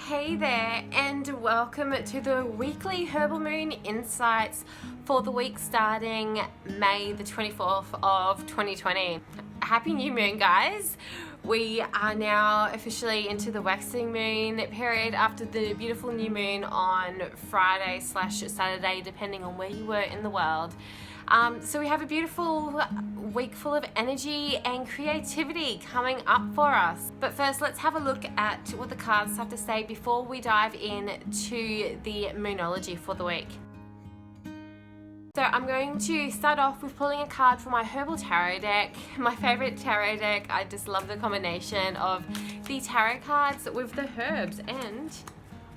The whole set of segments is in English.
Hey there, and welcome to the weekly Herbal Moon Insights for the week starting May the 24th of 2020. Happy New Moon, guys! We are now officially into the waxing moon period after the beautiful new moon on Friday/Saturday, depending on where you were in the world. So we have a beautiful week full of energy and creativity coming up for us. But first, let's have a look at what the cards have to say before we dive into the moonology for the week. So I'm going to start off with pulling a card from my Herbal tarot deck, my favorite tarot deck. I just love the combination of the tarot cards with the herbs, and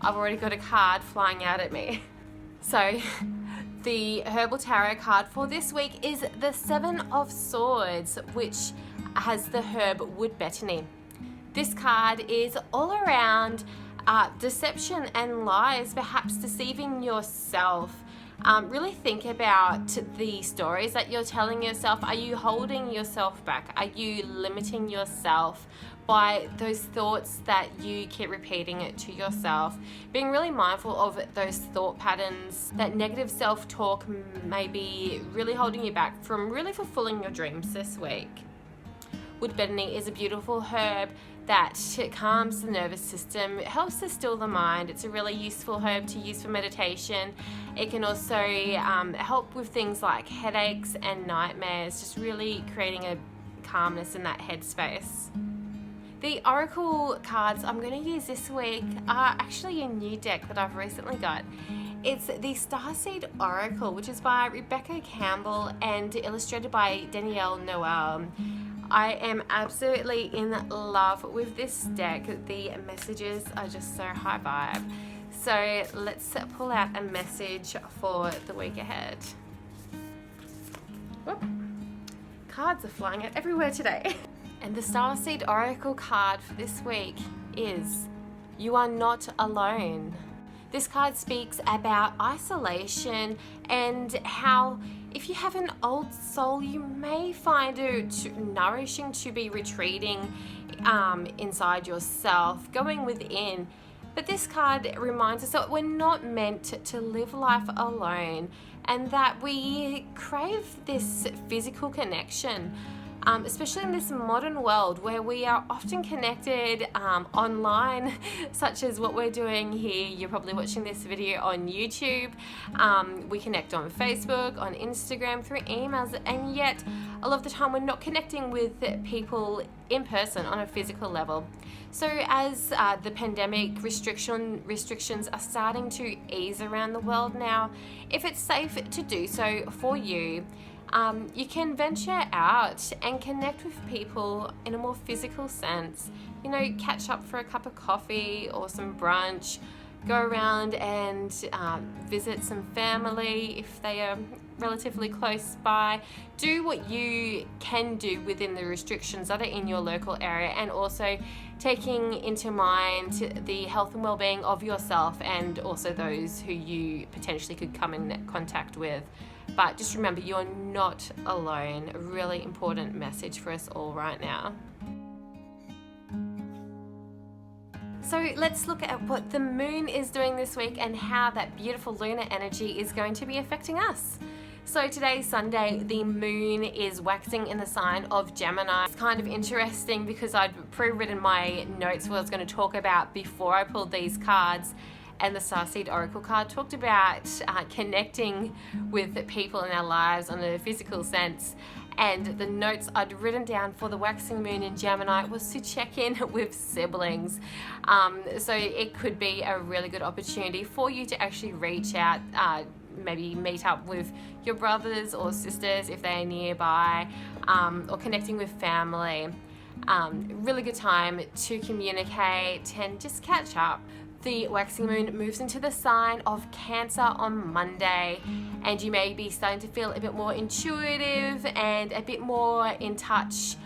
I've already got a card flying out at me. So the Herbal Tarot card for this week is the Seven of Swords, which has the herb wood betony. This card is all around deception and lies, perhaps deceiving yourself. Really think about the stories that you're telling yourself. Are you holding yourself back? Are you limiting yourself by those thoughts that you keep repeating it to yourself? Being really mindful of those thought patterns, that negative self-talk may be really holding you back from really fulfilling your dreams this week. Wood betony is a beautiful herb that calms the nervous system. It helps to still the mind. It's a really useful herb to use for meditation. It can also help with things like headaches and nightmares, just really creating a calmness in that headspace. The Oracle cards I'm going to use this week are actually a new deck that I've recently got. It's the Starseed Oracle, which is by Rebecca Campbell and illustrated by Danielle Noel. I am absolutely in love with this deck. The messages are just so high vibe. So let's pull out a message for the week ahead. Whoop. Cards are flying out everywhere today. And the Starseed Oracle card for this week is You Are Not Alone. This card speaks about isolation and how if you have an old soul, you may find it nourishing to be retreating inside yourself, going within. But this card reminds us that we're not meant to live life alone, and that we crave this physical connection. Especially in this modern world where we are often connected online, such as what we're doing here. You're probably watching this video on YouTube. We connect on Facebook, on Instagram, through emails, and yet a lot of the time we're not connecting with people in person on a physical level. So as the pandemic restrictions are starting to ease around the world now, if it's safe to do so for you, you can venture out and connect with people in a more physical sense. You know, catch up for a cup of coffee or some brunch, go around and visit some family if they are relatively close by. Do what you can do within the restrictions that are in your local area, and also taking into mind the health and well-being of yourself and also those who you potentially could come in contact with. But just remember, you're not alone. A really important message for us all right now. So let's look at what the moon is doing this week and how that beautiful lunar energy is going to be affecting us. So today, Sunday, the moon is waxing in the sign of Gemini. It's kind of interesting because I'd pre-written my notes what I was going to talk about before I pulled these cards. And the Starseed Oracle card talked about connecting with people in our lives on a physical sense. And the notes I'd written down for the waxing moon in Gemini was to check in with siblings. So it could be a really good opportunity for you to actually reach out, maybe meet up with your brothers or sisters if they are nearby, or connecting with family. Really good time to communicate and just catch up. The waxing moon moves into the sign of Cancer on Monday, and you may be starting to feel a bit more intuitive and a bit more in touch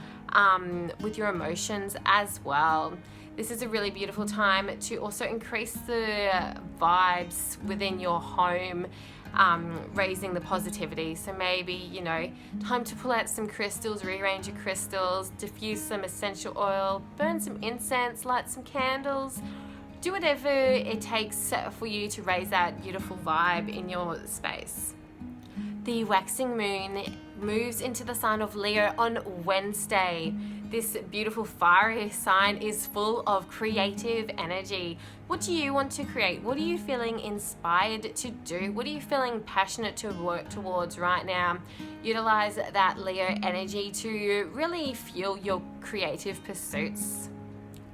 with your emotions as well. This is a really beautiful time to also increase the vibes within your home, raising the positivity. So maybe, you know, time to pull out some crystals, rearrange your crystals, diffuse some essential oil, burn some incense, light some candles. do whatever it takes for you to raise that beautiful vibe in your space. The waxing moon moves into the sign of Leo on Wednesday. This beautiful fiery sign is full of creative energy. What do you want to create? What are you feeling inspired to do? What are you feeling passionate to work towards right now? Utilize that Leo energy to really fuel your creative pursuits.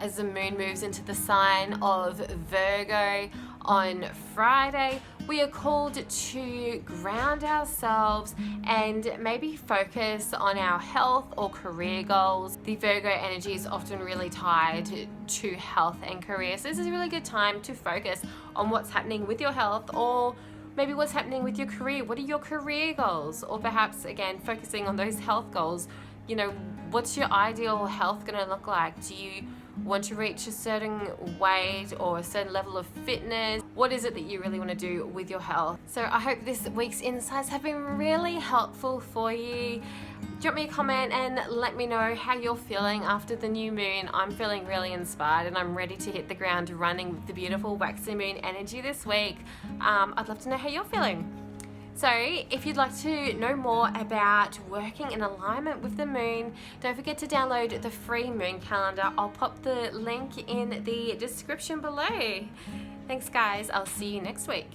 As the moon moves into the sign of Virgo on Friday, we are called to ground ourselves and maybe focus on our health or career goals. The Virgo energy is often really tied to health and career, so this is a really good time to focus on what's happening with your health, or maybe what's happening with your career. What are your career goals? Or perhaps, again, focusing on those health goals. You know, what's your ideal health going to look like? Do you want to reach a certain weight or a certain level of fitness? What is it that you really want to do with your health? So I hope this week's insights have been really helpful for you. Drop me a comment and let me know how you're feeling after the new moon. I'm feeling really inspired and I'm ready to hit the ground running with the beautiful waxing moon energy this week. I'd love to know how you're feeling. So if you'd like to know more about working in alignment with the moon, don't forget to download the free moon calendar. I'll pop the link in the description below. Thanks guys, I'll see you next week.